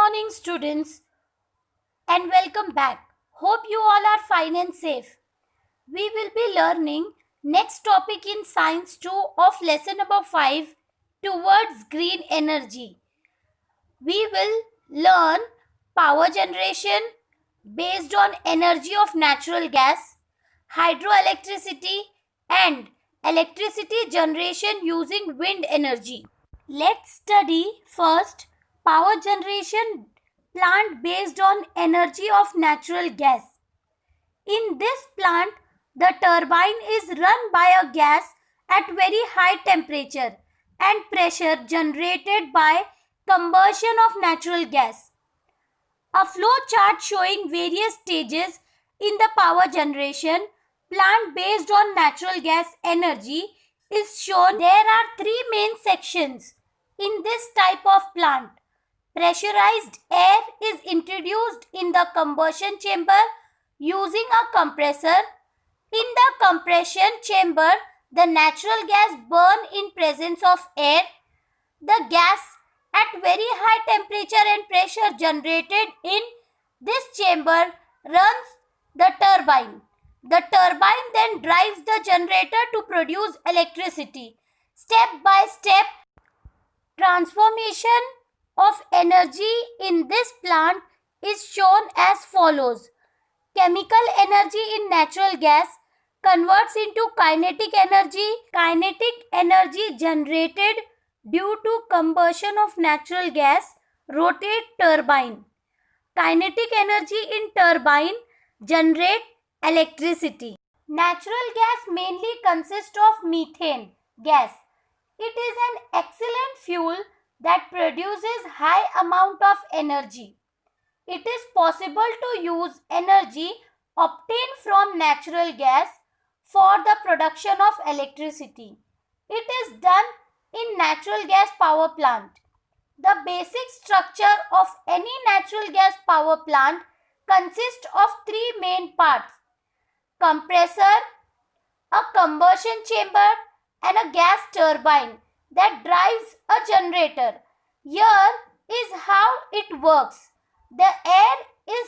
morning, students, and welcome back. Hope you all are fine and safe. We will be learning next topic in Science 2 of lesson number 5 towards green energy. We will learn power generation based on energy of natural gas, hydroelectricity, and electricity generation using wind energy. Let's study first power generation plant based on energy of natural gas. In this plant, the turbine is run by a gas at very high temperature and pressure generated by combustion of natural gas. A flow chart showing various stages in the power generation plant based on natural gas energy is shown. There are three main sections in this type of plant. Pressurized air is introduced in the combustion chamber using a compressor. In the compression chamber, the natural gas burn in presence of air. The gas at very high temperature and pressure generated in this chamber runs the turbine. The turbine then drives the generator to produce electricity. Step by step transformation of energy in this plant is shown as follows. Chemical energy in natural gas converts into kinetic energy. Kinetic energy generated due to combustion of natural gas rotate turbine. Kinetic energy in turbine generate electricity. Natural gas mainly consists of methane gas. It is an excellent fuel that produces high amount of energy. It is possible to use energy obtained from natural gas for the production of electricity. It is done in natural gas power plant. The basic structure of any natural gas power plant consists of three main parts: compressor, a combustion chamber, and a gas turbine that drives a generator. Here is how it works. The air is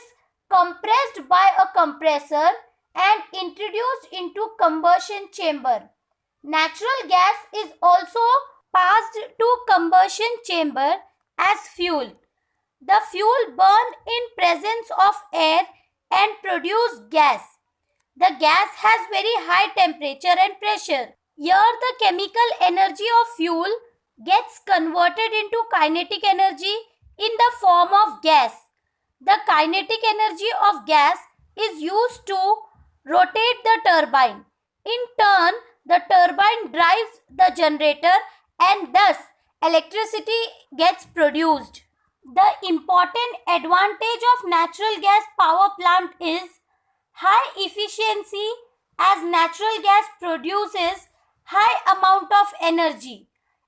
compressed by a compressor and introduced into combustion chamber. Natural gas is also passed to combustion chamber as fuel. The fuel burn in presence of air and produce gas. The gas has very high temperature and pressure. Here the chemical energy of fuel gets converted into kinetic energy in the form of gas. The kinetic energy of gas is used to rotate the turbine. In turn, the turbine drives the generator and thus electricity gets produced. The important advantage of natural gas power plant is high efficiency, as natural gas produces high amount of energy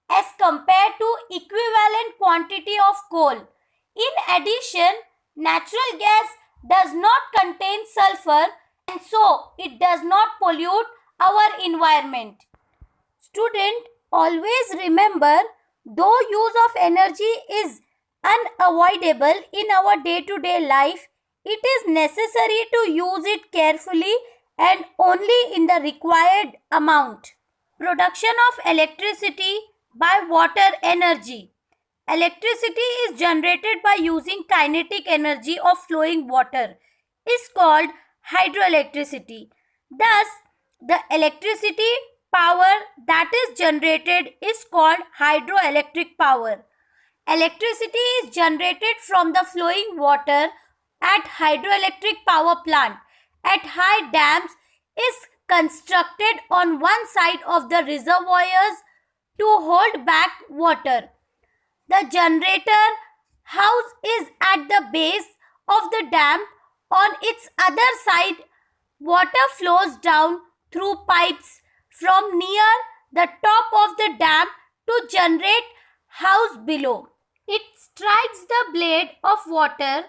as compared to equivalent quantity of coal. In addition, natural gas does not contain sulfur and so it does not pollute our environment. Student, always remember, though use of energy is unavoidable in our day-to-day life, it is necessary to use it carefully and only in the required amount. Production of electricity by water energy. Electricity is generated by using kinetic energy of flowing water is called hydroelectricity. Thus, the electricity power that is generated is called hydroelectric power. Electricity is generated from the flowing water at hydroelectric power plant at high dams is constructed on one side of the reservoirs to hold back water. The generator house is at the base of the dam. On its other side, water flows down through pipes from near the top of the dam to generate house below. It strikes the blade of water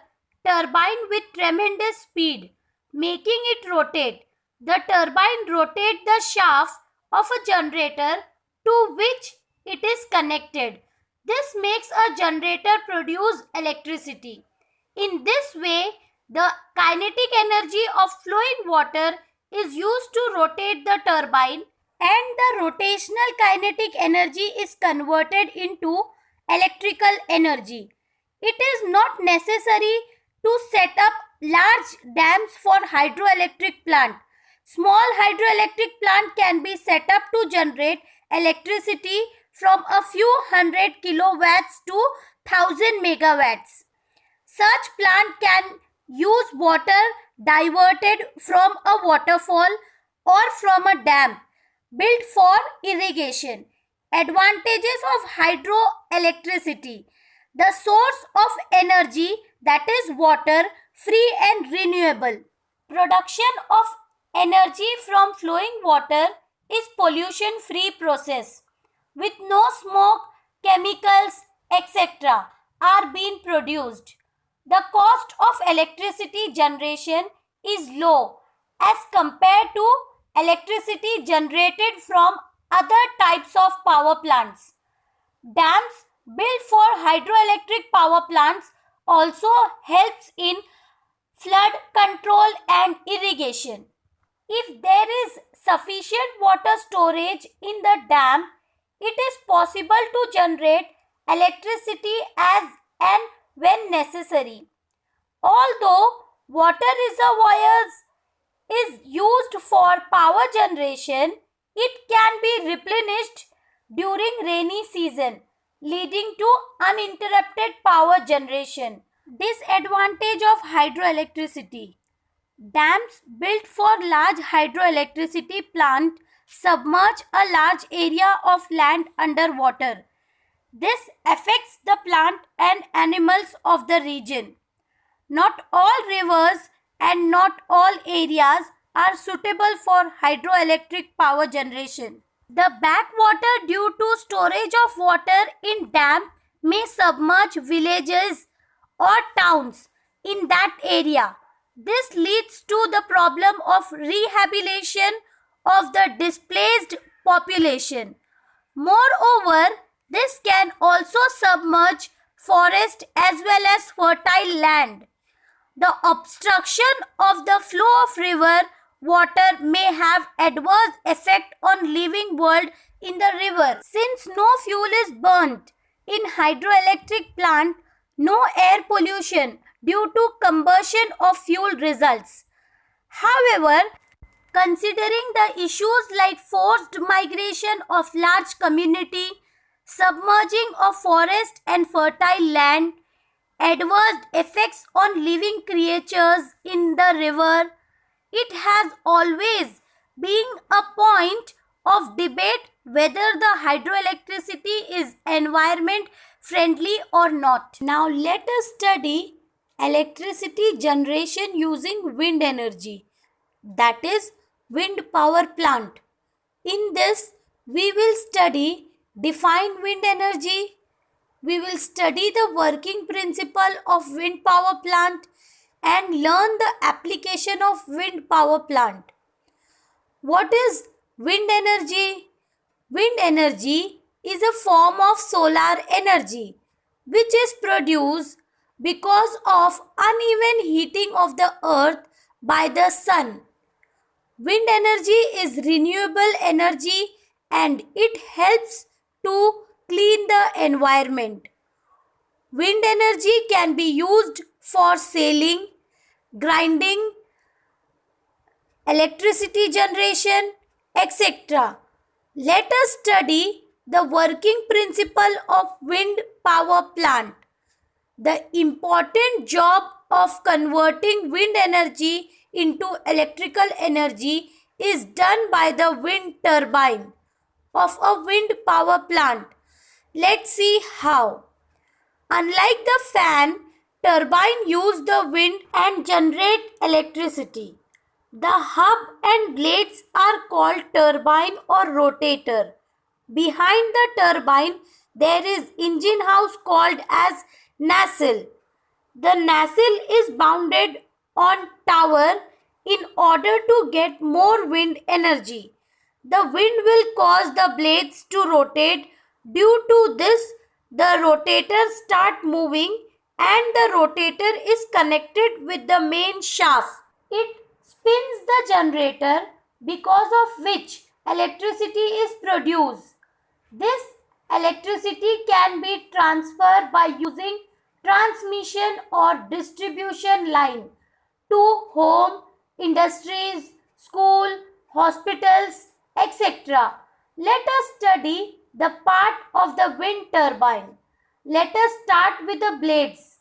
turbine with tremendous speed, making it rotate. The turbine rotates the shaft of a generator to which it is connected. This makes a generator produce electricity. In this way, the kinetic energy of flowing water is used to rotate the turbine, and the rotational kinetic energy is converted into electrical energy. It is not necessary to set up large dams for hydroelectric plant. Small hydroelectric plant can be set up to generate electricity from a few hundred kilowatts to 1000 megawatts. Such plant can use water diverted from a waterfall or from a dam built for irrigation. Advantages of hydroelectricity: the source of energy, that is water, free and renewable. Production of energy from flowing water is pollution free process with no smoke, chemicals, etc. are being produced. The cost of electricity generation is low as compared to electricity generated from other types of power plants. Dams built for hydroelectric power plants also helps in flood control and irrigation. If there is sufficient water storage in the dam, it is possible to generate electricity as and when necessary. Although water reservoirs is used for power generation, it can be replenished during rainy season, leading to uninterrupted power generation. Disadvantage of hydroelectricity: dams built for large hydroelectricity plant submerge a large area of land underwater. This affects the plant and animals of the region. Not all rivers and not all areas are suitable for hydroelectric power generation. The backwater due to storage of water in dam may submerge villages or towns in that area. This leads to the problem of rehabilitation of the displaced population. Moreover, this can also submerge forest as well as fertile land. The obstruction of the flow of river water may have adverse effect on living world in the river. Since no fuel is burnt in hydroelectric plant, no air pollution due to combustion of fuel results. However, considering the issues like forced migration of large community, submerging of forest and fertile land, adverse effects on living creatures in the river, it has always been a point of debate whether the hydroelectricity is environment friendly or not. Now let us study electricity generation using wind energy, that is wind power plant. In this we will study define wind energy, we will study the working principle of wind power plant and learn the application of wind power plant. What is wind energy? Wind energy is a form of solar energy which is produced because of uneven heating of the earth by the sun. Wind energy is renewable energy and it helps to clean the environment. Wind energy can be used for sailing, grinding, electricity generation, etc. Let us study the working principle of wind power plant. The important job of converting wind energy into electrical energy is done by the wind turbine of a wind power plant. Let's see how. Unlike the fan, turbine use the wind and generate electricity. The hub and blades are called turbine or rotator. Behind the turbine, there is engine house called as nacelle. The nacelle is mounted on tower in order to get more wind energy. The wind will cause the blades to rotate. Due to this, the rotator start moving and the rotator is connected with the main shaft. It spins the generator because of which electricity is produced. This electricity can be transferred by using transmission or distribution line to home, industries, school, hospitals, etc. Let us study the part of the wind turbine. Let us start with the blades.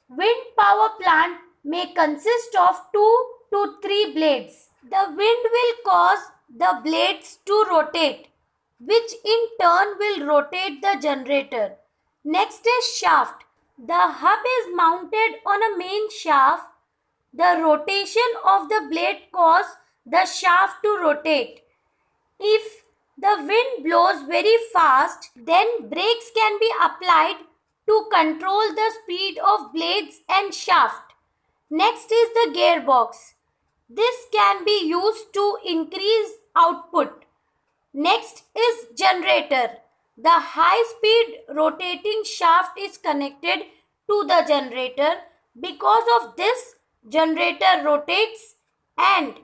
Wind power plant may consist of 2 to 3 blades. The wind will cause the blades to rotate, which in turn will rotate the generator. Next is shaft. The hub is mounted on a main shaft. The rotation of the blade causes the shaft to rotate. If the wind blows very fast, then brakes can be applied to control the speed of blades and shaft. Next is the gearbox. This can be used to increase output. Next is generator. The high-speed rotating shaft is connected to the generator. Because of this, generator rotates and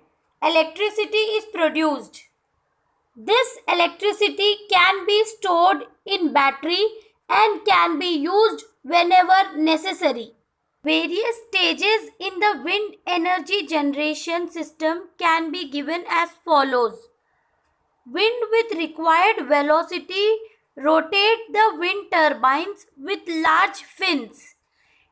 electricity is produced. This electricity can be stored in battery and can be used whenever necessary. Various stages in the wind energy generation system can be given as follows. Wind with required velocity rotate the wind turbines with large fins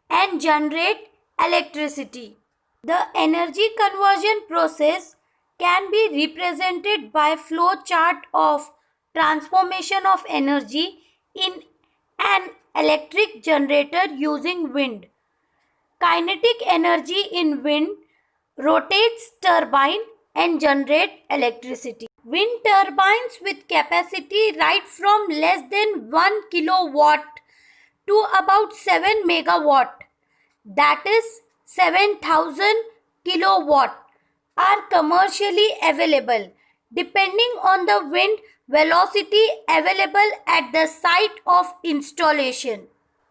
and generate electricity. The energy conversion process can be represented by flow chart of transformation of energy in an electric generator using wind. Kinetic energy in wind rotates turbine and generate electricity. Wind turbines with capacity right from less than 1 kilowatt to about 7 megawatt, that is 7,000 kilowatt, are commercially available depending on the wind velocity available at the site of installation.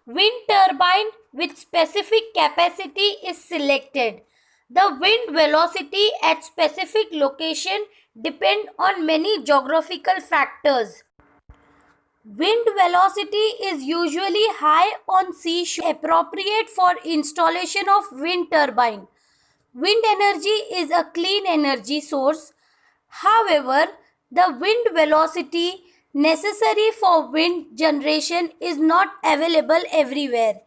Wind turbine with specific capacity is selected. The wind velocity at specific location depend on many geographical factors. Wind velocity is usually high on seashore, appropriate for installation of wind turbine. Wind energy is a clean energy source. However, the wind velocity necessary for wind generation is not available everywhere.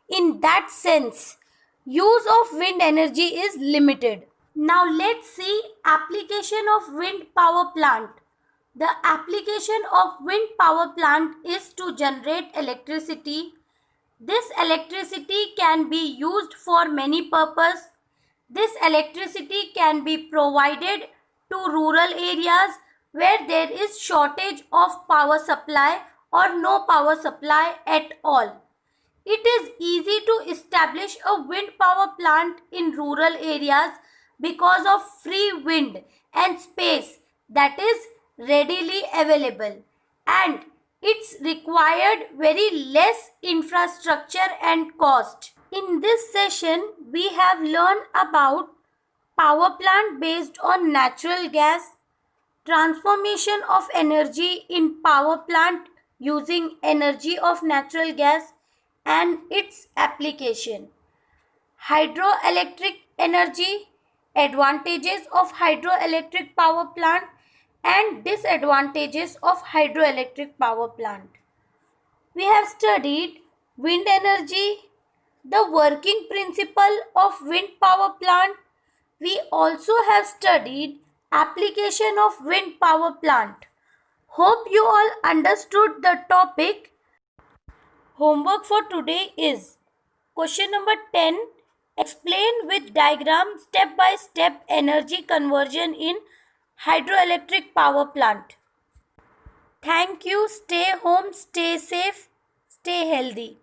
In that sense, use of wind energy is limited. Now let's see application of wind power plant. The application of wind power plant is to generate electricity. This electricity can be used for many purposes. This electricity can be provided to rural areas where there is shortage of power supply or no power supply at all. It is easy to establish a wind power plant in rural areas because of free wind and space that is readily available, and it's required very less infrastructure and cost. In this session, we have learned about power plant based on natural gas, transformation of energy in power plant using energy of natural gas and its application. Hydroelectric energy, advantages of hydroelectric power plant and disadvantages of hydroelectric power plant. We have studied wind energy, the working principle of wind power plant. We also have studied application of wind power plant. Hope you all understood the topic. Homework for today is question number 10. Explain with diagram step by step energy conversion in hydroelectric power plant. Thank you. Stay home, stay safe, stay healthy.